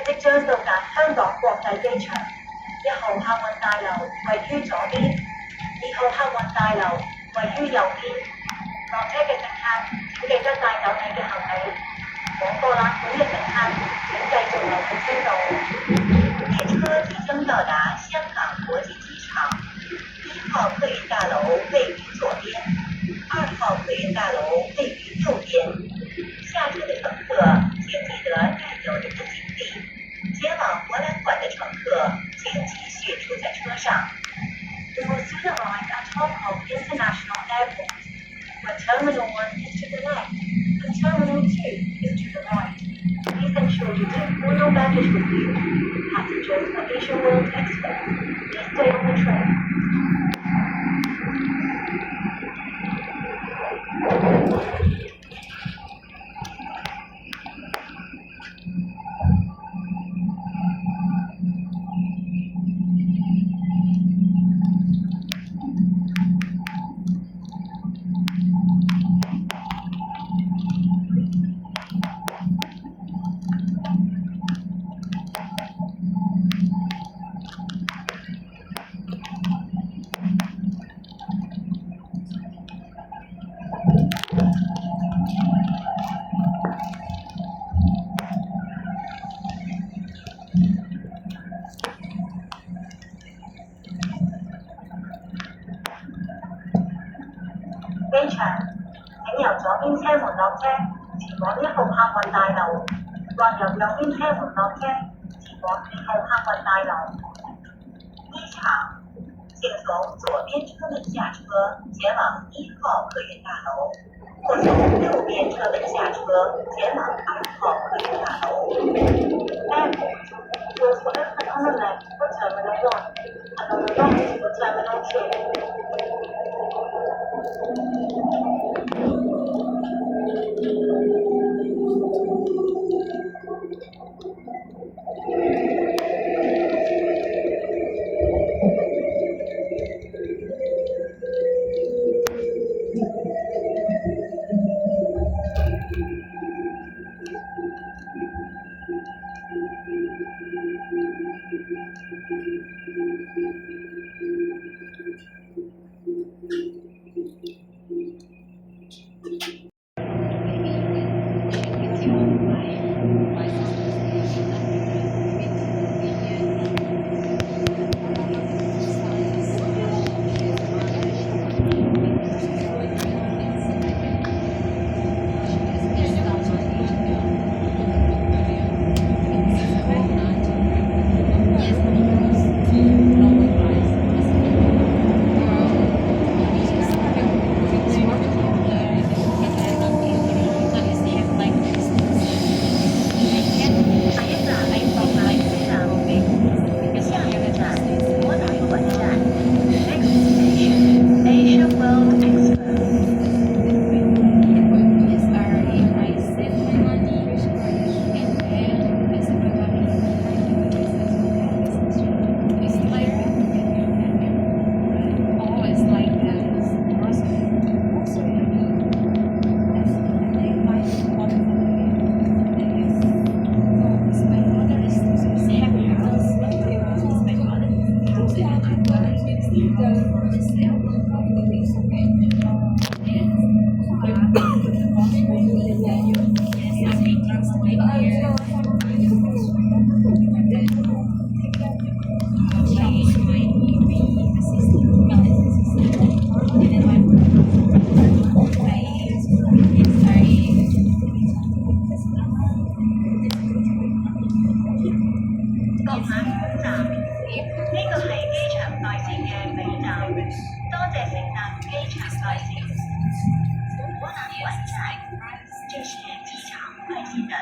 即將到達香港國際機場，1號客運大樓位於左邊，2號客運大樓位於右邊。落車嘅乘客請記得帶走你嘅行李。往博覽館嘅乘客請繼續留喺車道。列車即將到達香港國際機場，1號客運大樓位於左邊，2號客運大樓位於右邊。下車的乘客請記得帶走你的行李。前往博覽館的乘客請繼續住在車上。We will soon arrive at Hong Kong International Airport, where Terminal 1 is to the left and Terminal 2 is to the right. Please ensure you take all your baggage with you. Passengers of Asia World Express, please stay on the train. 機場，請由左邊車門落車，前往1號客運大樓，或由右邊車門落車，前往2號客運大樓。機場，請從左邊車門下車，前往1號客運大樓，或從右邊車門下車，前往2號客運大樓。Airport, doors will open on the left for Terminal 1, and on the right for Terminal 2. 各馬本站，呢個係機場內線嘅尾站，多謝乘搭機場內線。我南本站，這是機場內線的